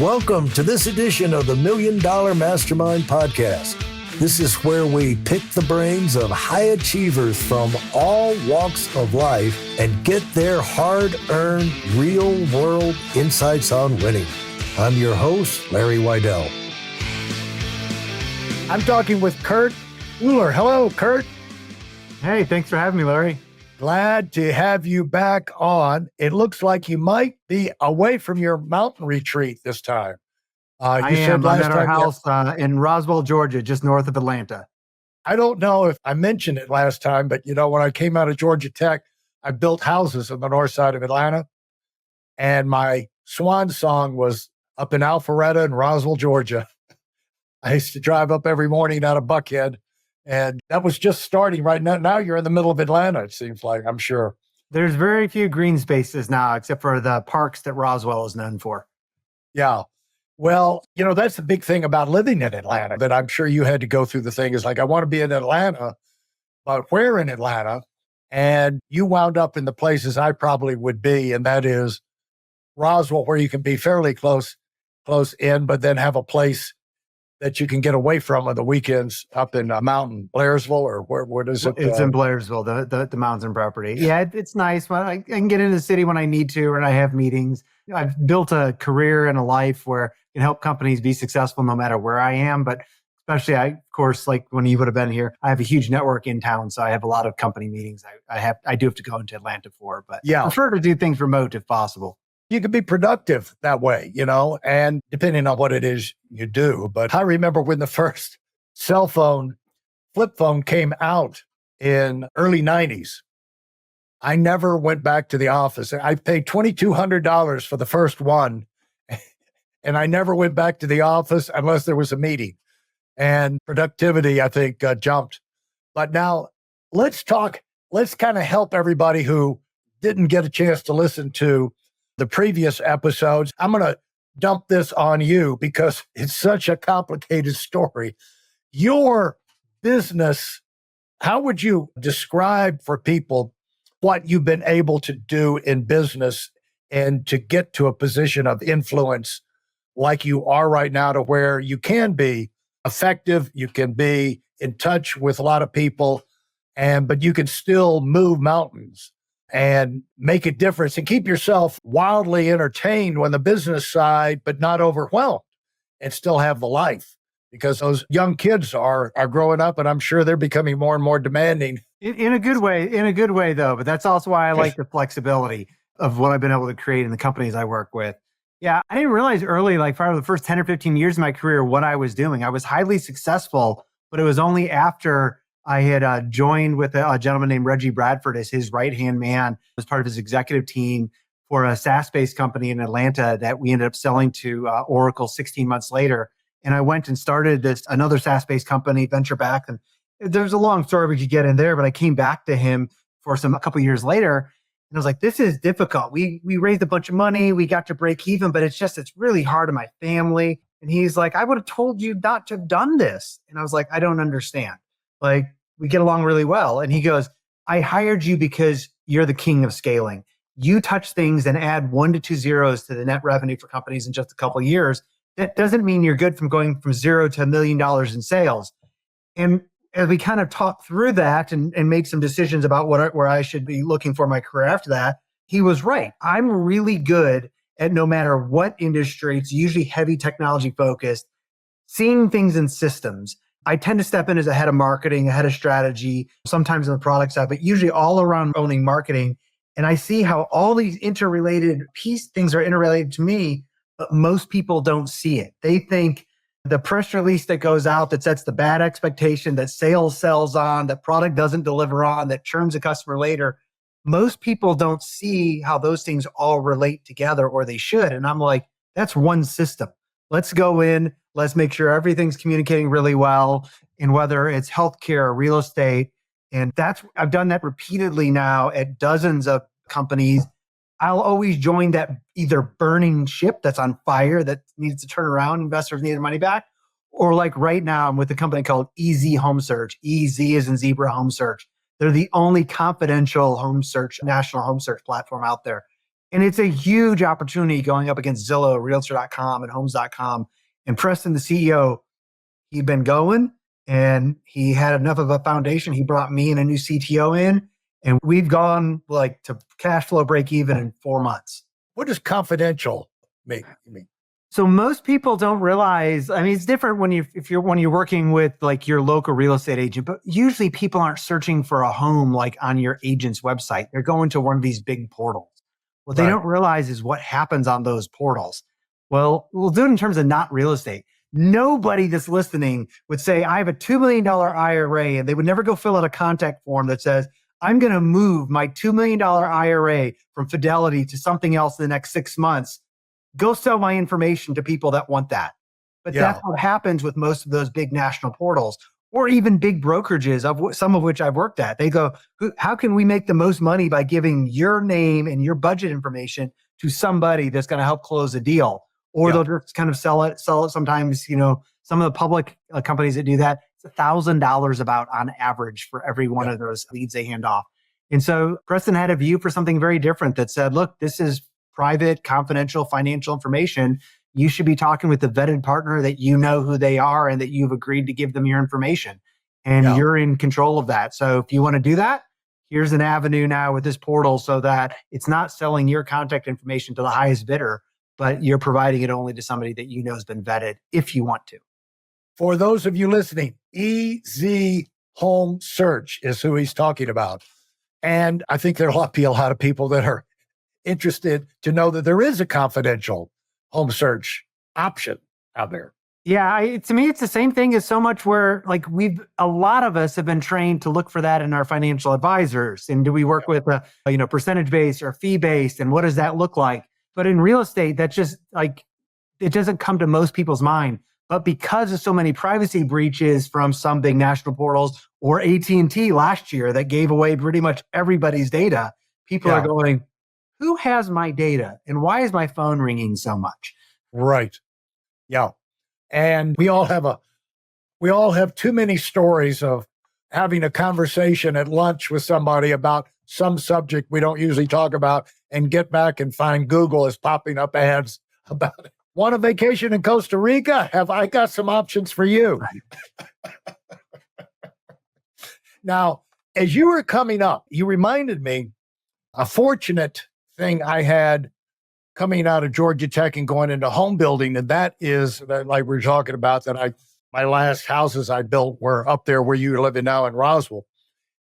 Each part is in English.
Welcome to this edition of the Million Dollar Mastermind podcast. This is where we pick the brains of high achievers from all walks of life and get their hard-earned, real-world insights on winning. I'm your host, Larry Weidel. I'm talking with Kurt Uhlir. Hello, Kurt. Hey, thanks for having me, Larry. Glad to have you back on. It looks like you might be away from your mountain retreat this time. I am. I'm at our house in Roswell, Georgia, just north of Atlanta. I don't know if I mentioned it last time, but when I came out of Georgia Tech, I built houses on the north side of Atlanta. And my swan song was up in Alpharetta and Roswell, Georgia. I used to drive up every morning out of Buckhead. And that was just starting right now. Now you're in the middle of Atlanta, it seems like, I'm sure. There's very few green spaces now, except for the parks that Roswell is known for. Yeah. Well, that's the big thing about living in Atlanta that I'm sure you had to go through the thing is like, I want to be in Atlanta, but where in Atlanta? And you wound up in the places I probably would be. And that is Roswell, where you can be fairly close in, but then have a place that you can get away from on the weekends up in mountain Blairsville, or what is it? It's in Blairsville, the mountain property. Yeah, it's nice. I can get into the city when I need to, and I have meetings. I've built a career and a life where I can help companies be successful no matter where I am. But especially, of course, like when you would have been here, I have a huge network in town, so I have a lot of company meetings. I do have to go into Atlanta for, but I prefer to do things remote if possible. You can be productive that way, and depending on what it is you do. But I remember when the first cell phone, flip phone came out in early 90s. I never went back to the office. I paid $2,200 for the first one, and I never went back to the office unless there was a meeting. And productivity, I think, jumped. But now let's kind of help everybody who didn't get a chance to listen to the previous episodes. I'm going to dump this on you because it's such a complicated story. Your business, how would you describe for people what you've been able to do in business and to get to a position of influence like you are right now, to where you can be effective, you can be in touch with a lot of people, but you can still move mountains and make a difference and keep yourself wildly entertained on the business side, but not overwhelmed, and still have the life, because those young kids are growing up, and I'm sure they're becoming more and more demanding. In a good way though, but that's also why I like the flexibility of what I've been able to create in the companies I work with. Yeah, I didn't realize early, like for the first 10 or 15 years of my career, what I was doing. I was highly successful, but it was only after I had joined with a gentleman named Reggie Bradford as his right-hand man, as part of his executive team for a SaaS-based company in Atlanta that we ended up selling to Oracle 16 months later. And I went and started another SaaS-based company, venture back. And there's a long story we could get in there, but I came back to him for a couple of years later. And I was like, this is difficult. We raised a bunch of money. We got to break even, but it's really hard on my family. And he's like, I would have told you not to have done this. And I was like, I don't understand. Like, we get along really well. And he goes, I hired you because you're the king of scaling. You touch things and add 1 to 2 zeros to the net revenue for companies in just a couple of years. That doesn't mean you're good from going from zero to $1 million in sales. And as we kind of talked through that and made some decisions about where I should be looking for my career after that, he was right. I'm really good at, no matter what industry, it's usually heavy technology focused, seeing things in systems. I tend to step in as a head of marketing, a head of strategy, sometimes on the product side, but usually all around owning marketing. And I see how all these interrelated things are interrelated to me, but most people don't see it. They think the press release that goes out that sets the bad expectation, that sales sells on, that product doesn't deliver on, that churns a customer later. Most people don't see how those things all relate together, or they should. And I'm like, that's one system. Let's go in. Let's make sure everything's communicating really well, and whether it's healthcare or real estate. And I've done that repeatedly now at dozens of companies. I'll always join that either burning ship that's on fire that needs to turn around, investors need their money back, or like right now I'm with a company called EZ Home Search. EZ is in Zebra Home Search. They're the only confidential home search, national home search platform out there. And it's a huge opportunity going up against Zillow, Realtor.com, and Homes.com. And Preston, the CEO, he'd been going and he had enough of a foundation. He brought me and a new CTO in, and we've gone like to cash flow break even in 4 months. What does confidential mean? So most people don't realize, I mean, it's different when you're working with like your local real estate agent, but usually people aren't searching for a home like on your agent's website. They're going to one of these big portals. What they don't realize is what happens on those portals. Well, we'll do it in terms of not real estate. Nobody that's listening would say, I have a $2 million IRA, and they would never go fill out a contact form that says, I'm going to move my $2 million IRA from Fidelity to something else in the next 6 months. Go sell my information to people that want that. But that's what happens with most of those big national portals or even big brokerages, some of which I've worked at. They go, how can we make the most money by giving your name and your budget information to somebody that's going to help close a deal? Or they'll just kind of sell it sometimes, some of the public companies that do that, it's $1,000 about on average for every one of those leads they hand off. And so Preston had a view for something very different that said, look, this is private, confidential financial information. You should be talking with the vetted partner that you know who they are and that you've agreed to give them your information. And you're in control of that. So if you want to do that, here's an avenue now with this portal so that it's not selling your contact information to the highest bidder, but you're providing it only to somebody that you know has been vetted if you want to. For those of you listening, EZ Home Search is who he's talking about. And I think there'll be a lot of people that are interested to know that there is a confidential home search option out there. Yeah, to me, it's the same thing as so much where like a lot of us have been trained to look for that in our financial advisors. And do we work with a percentage based or fee based? And what does that look like? But in real estate, that's just like, it doesn't come to most people's mind. But because of so many privacy breaches from some big national portals or AT&T last year that gave away pretty much everybody's data, people are going, who has my data? And why is my phone ringing so much? Right. Yeah. And we all have too many stories of having a conversation at lunch with somebody about some subject we don't usually talk about and get back and find Google is popping up ads about it. Want a vacation in Costa Rica? Have I got some options for you? Now, as you were coming up, you reminded me a fortunate thing I had coming out of Georgia Tech and going into home building. And that is that, like we're talking about, that my last houses I built were up there where you're living now in Roswell,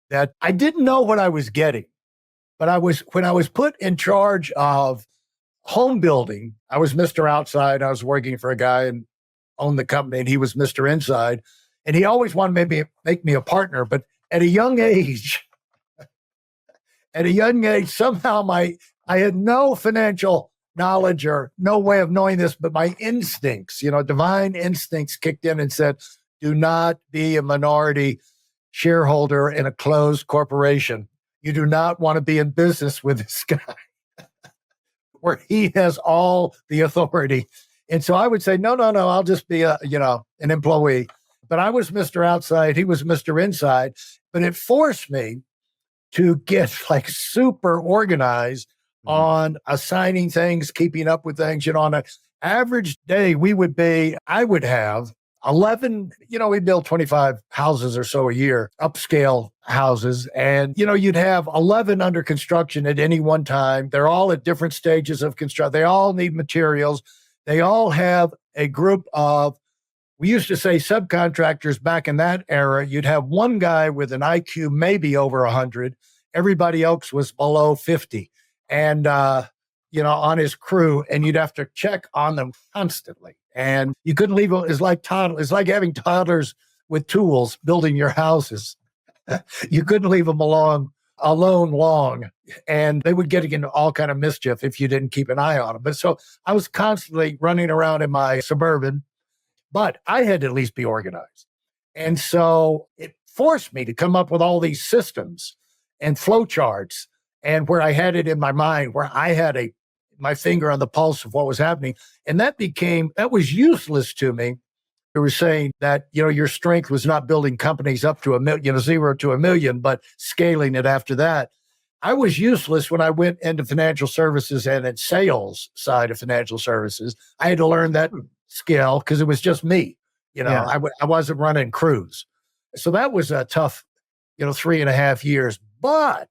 that I didn't know what I was getting. But when I was put in charge of home building, I was Mr. Outside. I was working for a guy and owned the company, and he was Mr. Inside. And he always wanted to make me a partner. But at a young age, somehow I had no financial knowledge or no way of knowing this, but my instincts, divine instincts kicked in and said, do not be a minority shareholder in a closed corporation. You do not want to be in business with this guy where he has all the authority. And so I would say, no, I'll just be an employee. But I was Mr. Outside. He was Mr. Inside. But it forced me to get like super organized on assigning things, keeping up with things. On an average day, I would have 11, we build 25 houses or so a year, upscale houses. And, you'd have 11 under construction at any one time. They're all at different stages of construction. They all need materials. They all have a group of, we used to say subcontractors back in that era. You'd have one guy with an IQ maybe over 100. Everybody else was below 50. And, on his crew, and you'd have to check on them constantly. And you couldn't leave them. It's like having toddlers with tools building your houses. You couldn't leave them alone long, and they would get into all kind of mischief if you didn't keep an eye on them. But so I was constantly running around in my Suburban, but I had to at least be organized. And so it forced me to come up with all these systems and flow charts, and where I had it in my mind, where I had my finger on the pulse of what was happening. And that was useless to me. They were saying that, your strength was not building companies up to 1 million, 0 to 1 million, but scaling it after that. I was useless when I went into financial services and in sales side of financial services. I had to learn that skill because it was just me. Yeah. I wasn't running crews. So that was a tough, 3.5 years. But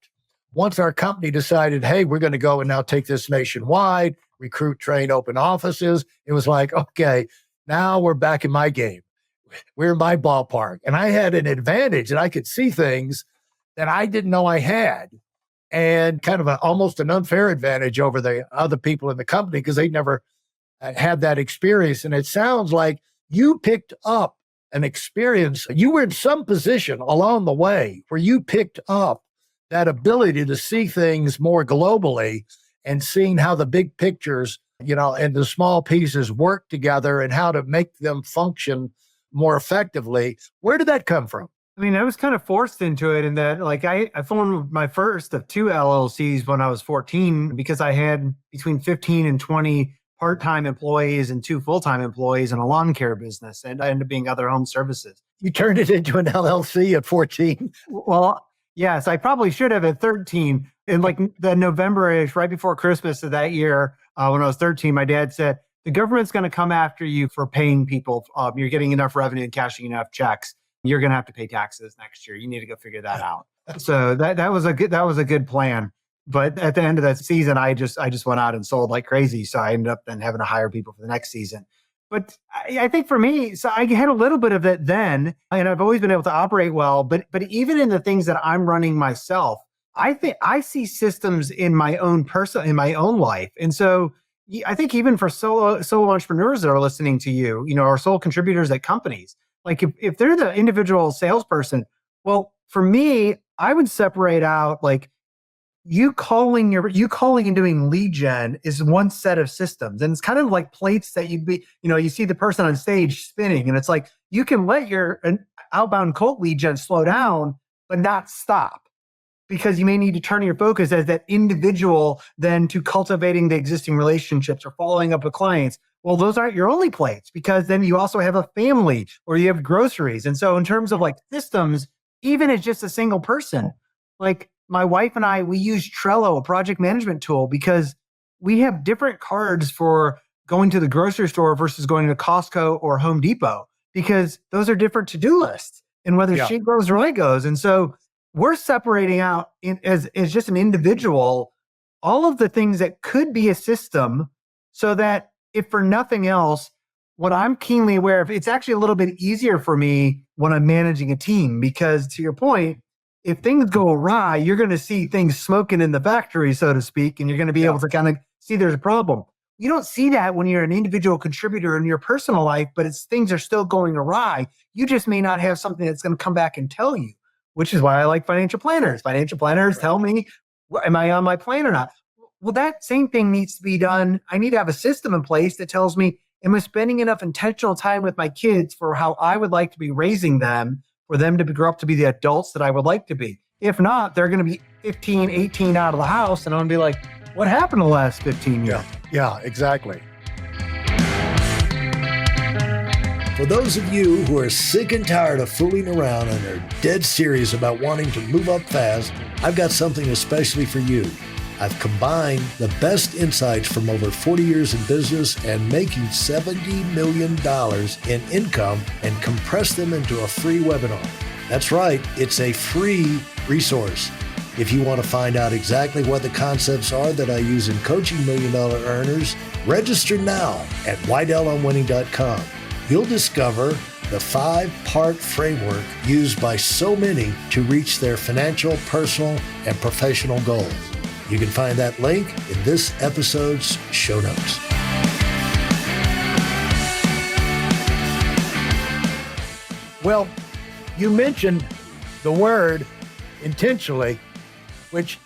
once our company decided, hey, we're going to go and now take this nationwide, recruit, train, open offices, it was like, okay, now we're back in my game. We're in my ballpark. And I had an advantage and I could see things that I didn't know I had, and kind of almost an unfair advantage over the other people in the company because they never had that experience. And it sounds like you picked up an experience. You were in some position along the way where you picked up that ability to see things more globally and seeing how the big pictures, and the small pieces work together and how to make them function more effectively. Where did that come from? I mean, I was kind of forced into it in that, like, I formed my first of two LLCs when I was 14 because I had between 15 and 20 part-time employees and two full-time employees in a lawn care business, and I ended up being other home services. You turned it into an LLC at 14? Well, yes, I probably should have at 13. In like the November-ish, right before Christmas of that year, when I was 13, my dad said, the government's going to come after you for paying people. You're getting enough revenue and cashing enough checks. You're going to have to pay taxes next year. You need to go figure that out. So that was a good plan. But at the end of that season, I just went out and sold like crazy. So I ended up then having to hire people for the next season. But I think for me, so I had a little bit of it then, and I've always been able to operate well. But even in the things that I'm running myself, I think I see systems in my own life. And so I think even for solo entrepreneurs that are listening to you, or sole contributors at companies, like if they're the individual salesperson, well, for me, I would separate out like you calling and doing lead gen is one set of systems. And it's kind of like plates that you see the person on stage spinning, and it's like you can let your outbound cold lead gen slow down, but not stop, because you may need to turn your focus as that individual then to cultivating the existing relationships or following up with clients. Well, those aren't your only plates, because then you also have a family or you have groceries. And so in terms of like systems, even as just a single person, like my wife and I, we use Trello, a project management tool, because we have different cards for going to the grocery store versus going to Costco or Home Depot, because those are different to-do lists and whether she goes or I goes. And so we're separating out as just an individual, all of the things that could be a system, so that if for nothing else, what I'm keenly aware of, it's actually a little bit easier for me when I'm managing a team, because to your point, if things go awry, you're going to see things smoking in the factory, so to speak, and you're going to be able to kind of see there's a problem. You don't see that when you're an individual contributor in your personal life, but things are still going awry. You just may not have something that's going to come back and tell you, which is why I like financial planners. Financial planners tell me, am I on my plan or not? Well, that same thing needs to be done. I need to have a system in place that tells me, am I spending enough intentional time with my kids for how I would like to be raising them, for them to grow up to be the adults that I would like to be? If not, they're going to be 15, 18 out of the house, and I'm going to be like, what happened the last 15 years? Yeah, exactly. For those of you who are sick and tired of fooling around and are dead serious about wanting to move up fast, I've got something especially for you. I've combined the best insights from over 40 years in business and making $70 million in income and compressed them into a free webinar. That's right, it's a free resource. If you want to find out exactly what the concepts are that I use in coaching $1 million earners, register now at WeidelOnWinning.com. You'll discover the 5-part framework used by so many to reach their financial, personal, and professional goals. You can find that link in this episode's show notes. Well, you mentioned the word intentionally, which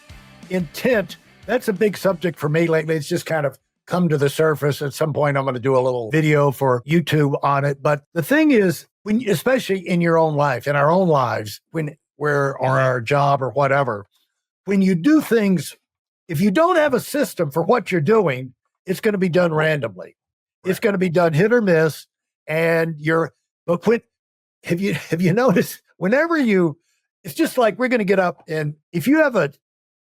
intent, that's a big subject for me lately. It's just kind of come to the surface. At some point, I'm going to do a little video for YouTube on it. But the thing is, especially in your own life, in our own lives, or our job or whatever, when you do things, if you don't have a system for what you're doing, it's going to be done randomly. Right. It's going to be done hit or miss. And have you noticed, it's just like we're going to get up, and if you have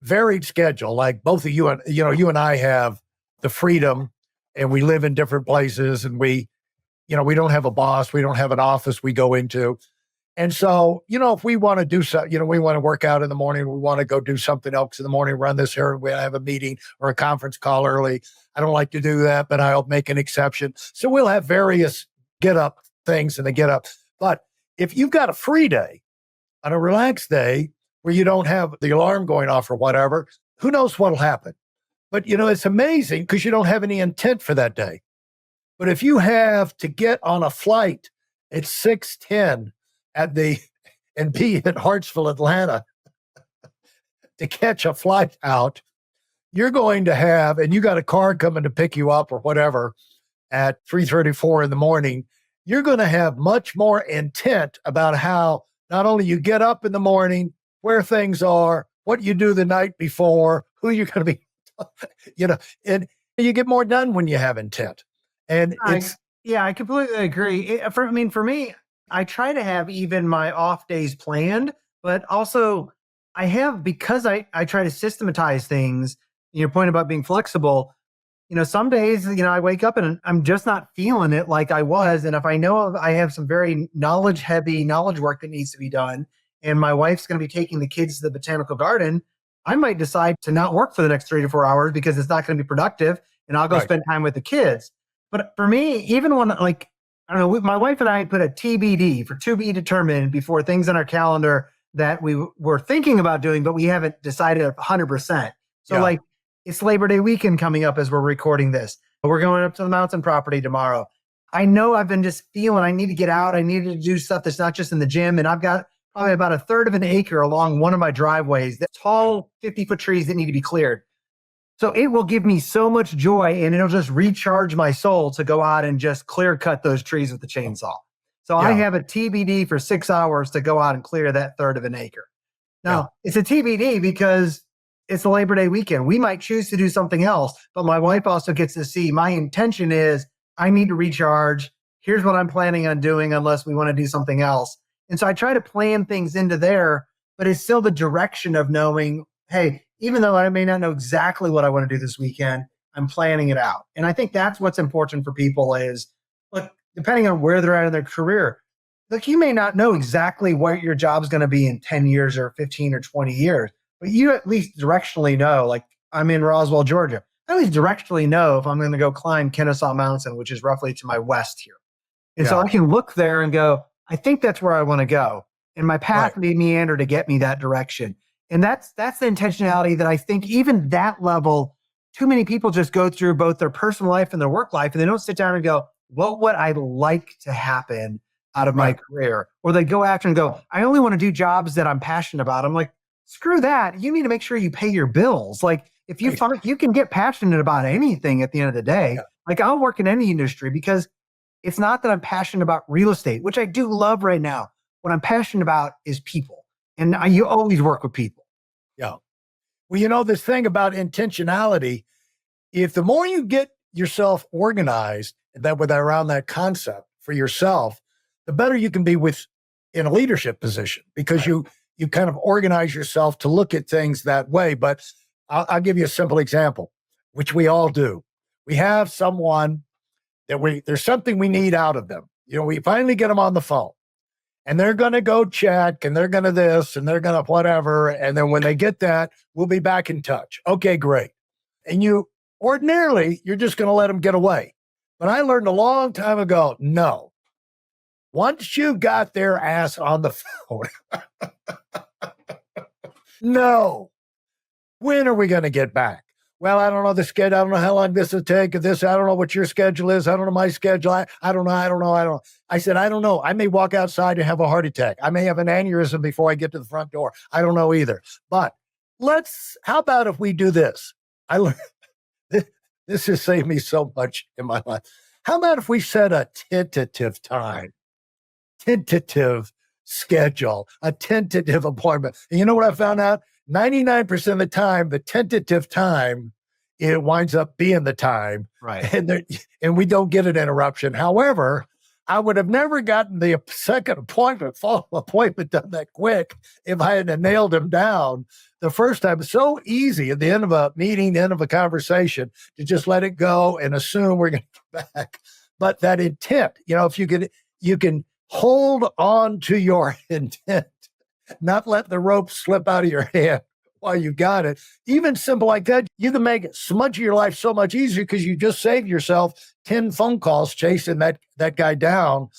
varied schedule. Like both of you and, you and I have the freedom and we live in different places and we don't have a boss. We don't have an office we go into. And so, if we want to do something, we want to work out in the morning, we want to go do something else in the morning, run this here, we have a meeting or a conference call early. I don't like to do that, but I'll make an exception. So we'll have various get up things and the get up. But if you've got a free day, on a relaxed day where you don't have the alarm going off or whatever, who knows what'll happen. But, it's amazing because you don't have any intent for that day. But if you have to get on a flight at 6:10 and be at Hartsville, Atlanta to catch a flight out, you're going to have, and you got a car coming to pick you up or whatever at 3:34 in the morning, you're going to have much more intent about how not only you get up in the morning, where things are, what you do the night before, who you're going to be, and you get more done when you have intent. And I completely agree. For me, I try to have even my off days planned, but also I have, because I try to systematize things, your point about being flexible, some days, I wake up and I'm just not feeling it like I was. And if I know I have some very knowledge work that needs to be done, and my wife's going to be taking the kids to the botanical garden, I might decide to not work for the next 3 to 4 hours because it's not going to be productive, and I'll go spend time with the kids. But for me, even when I don't know, my wife and I put a TBD for to be determined before things on our calendar that we were thinking about doing, but we haven't decided 100%. So it's Labor Day weekend coming up as we're recording this. We're going up to the mountain property tomorrow. I know I've been just feeling I need to get out. I need to do stuff that's not just in the gym. And I've got probably about a third of an acre along one of my driveways, that tall 50-foot trees that need to be cleared. So it will give me so much joy, and it'll just recharge my soul to go out and just clear cut those trees with the chainsaw. So I have a TBD for 6 hours to go out and clear that third of an acre. Now, it's a TBD because it's a Labor Day weekend. We might choose to do something else, but my wife also gets to see my intention is I need to recharge. Here's what I'm planning on doing unless we want to do something else. And so I try to plan things into there, but it's still the direction of knowing, hey, even though I may not know exactly what I want to do this weekend, I'm planning it out. And I think that's what's important for people is, look, depending on where they're at in their career, look, you may not know exactly what your job's going to be in 10 years or 15 or 20 years, but you at least directionally know, like I'm in Roswell, Georgia. I at least directionally know if I'm going to go climb Kennesaw Mountain, which is roughly to my west here. And so I can look there and go, I think that's where I want to go. And my path may meander to get me that direction. And that's the intentionality that I think even that level, too many people just go through both their personal life and their work life, and they don't sit down and go, what would I like to happen out of my career? Or they go after and go, I only want to do jobs that I'm passionate about. I'm like, screw that. You need to make sure you pay your bills. Like if you find you can get passionate about anything at the end of the day, like I'll work in any industry because it's not that I'm passionate about real estate, which I do love right now. What I'm passionate about is people. And you always work with people. Yeah. Well, this thing about intentionality, if the more you get yourself organized around that concept for yourself, the better you can be in a leadership position because you kind of organize yourself to look at things that way. But I'll give you a simple example, which we all do. We have someone that there's something we need out of them. We finally get them on the phone. And they're going to go check and they're going to this and they're going to whatever. And then when they get that, we'll be back in touch. Okay, great. And ordinarily, you're just going to let them get away. But I learned a long time ago, no. Once you got their ass on the phone, no. When are we going to get back? Well, I don't know the schedule. I don't know how long this will take. I don't know what your schedule is. I don't know my schedule. I don't know. I said, I don't know. I may walk outside and have a heart attack. I may have an aneurysm before I get to the front door. I don't know either. But how about if we do this? I learned, this has saved me so much in my life. How about if we set a tentative time, tentative schedule, a tentative appointment? And you know what I found out? 99% of the time, the tentative time, it winds up being the time. Right. And we don't get an interruption. However, I would have never gotten the second appointment, follow appointment done that quick if I hadn't nailed him down the first time. It's so easy at the end of a meeting, the end of a conversation, to just let it go and assume we're going to come back. But that intent, if you can hold on to your intent, not let the rope slip out of your hand while you got it. Even simple like that, you can make so much of your life so much easier because you just saved yourself 10 phone calls chasing that guy down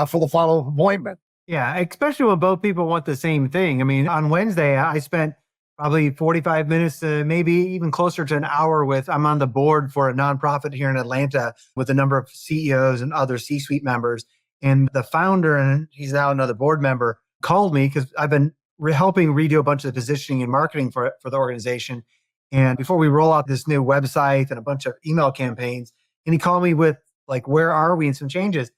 for the follow-up appointment. Yeah, especially when both people want the same thing. I mean, on Wednesday, I spent probably 45 minutes to maybe even closer to an hour I'm on the board for a nonprofit here in Atlanta with a number of CEOs and other C-suite members. And the founder, and he's now another board member, called me because I've been helping redo a bunch of the positioning and marketing for the organization. And before we roll out this new website and a bunch of email campaigns, and he called me with like, where are we, and some changes.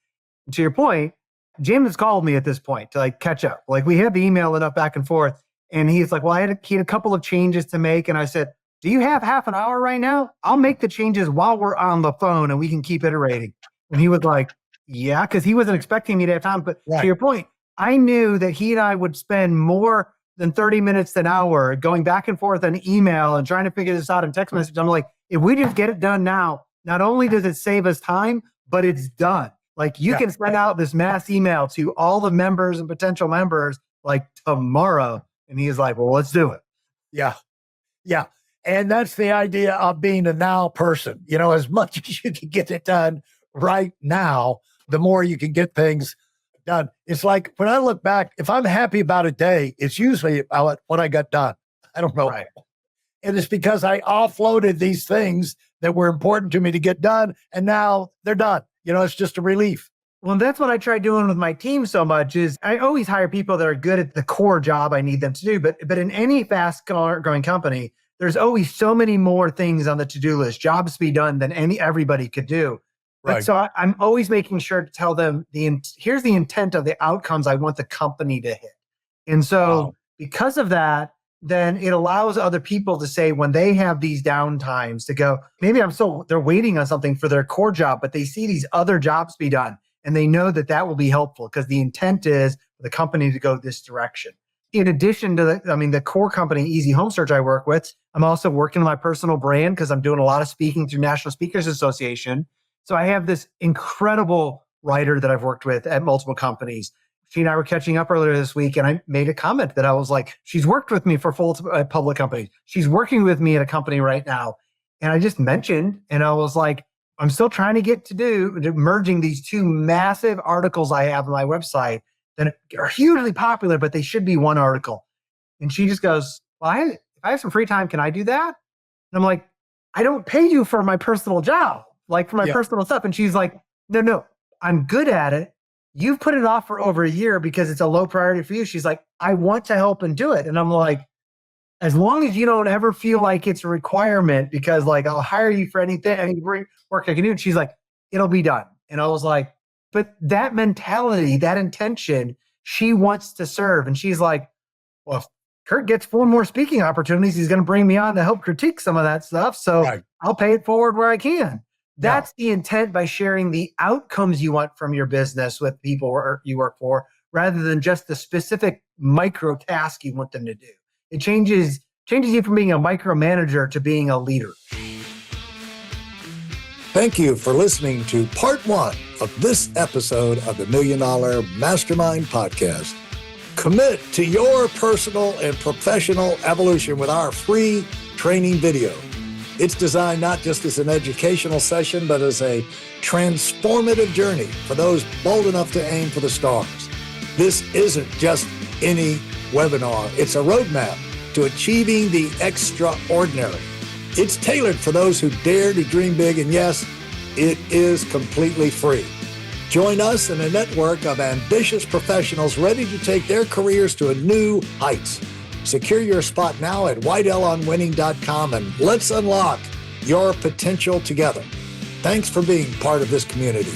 And to your point, Jim has called me at this point to like catch up. Like we had the email enough back and forth. And he's like, well, he had a couple of changes to make. And I said, do you have half an hour right now? I'll make the changes while we're on the phone and we can keep iterating. And he was like, yeah, because he wasn't expecting me to have time. But to your point, I knew that he and I would spend more than 30 minutes to an hour going back and forth on email and trying to figure this out in text message. I'm like, if we just get it done now, not only does it save us time, but it's done. Like you can send out this mass email to all the members and potential members like tomorrow. And he's like, well, let's do it. Yeah. Yeah. And that's the idea of being a now person. As much as you can get it done right now, the more you can get things done. It's like when I look back, if I'm happy about a day, it's usually about what I got done. I don't know. Right. And it's because I offloaded these things that were important to me to get done. And now they're done. It's just a relief. Well, that's what I try doing with my team so much is I always hire people that are good at the core job I need them to do. But in any fast growing company, there's always so many more things on the to-do list, jobs to be done than everybody could do. Right. So I'm always making sure to tell them here's the intent of the outcomes I want the company to hit. And so because of that, then it allows other people to say when they have these downtimes to go, maybe they're waiting on something for their core job, but they see these other jobs be done and they know that will be helpful because the intent is for the company to go this direction. In addition to the core company, Easy Home Search I work with, I'm also working on my personal brand because I'm doing a lot of speaking through National Speakers Association. So I have this incredible writer that I've worked with at multiple companies. She and I were catching up earlier this week, and I made a comment that I was like, she's worked with me for full public companies. She's working with me at a company right now. And I just mentioned, and I was like, I'm still trying to get to merging these two massive articles I have on my website that are hugely popular, but they should be one article. And she just goes, well, if I have some free time, can I do that? And I'm like, I don't pay you for my personal job, like for my personal stuff. And she's like, no, I'm good at it. You've put it off for over a year because it's a low priority for you. She's like, I want to help and do it. And I'm like, as long as you don't ever feel like it's a requirement because like, I'll hire you for anything, any work I can do. And she's like, it'll be done. And I was like, but that mentality, that intention, she wants to serve. And she's like, well, if Kurt gets 4 more speaking opportunities, he's going to bring me on to help critique some of that stuff. So I'll pay it forward where I can. That's the intent by sharing the outcomes you want from your business with people you work for, rather than just the specific micro task you want them to do. It changes you from being a micromanager to being a leader. Thank you for listening to part 1 of this episode of the Million Dollar Mastermind podcast. Commit to your personal and professional evolution with our free training video. It's designed not just as an educational session, but as a transformative journey for those bold enough to aim for the stars. This isn't just any webinar. It's a roadmap to achieving the extraordinary. It's tailored for those who dare to dream big, and yes, it is completely free. Join us in a network of ambitious professionals ready to take their careers to a new heights. Secure your spot now at WeidelOnWinning.com and let's unlock your potential together. Thanks for being part of this community.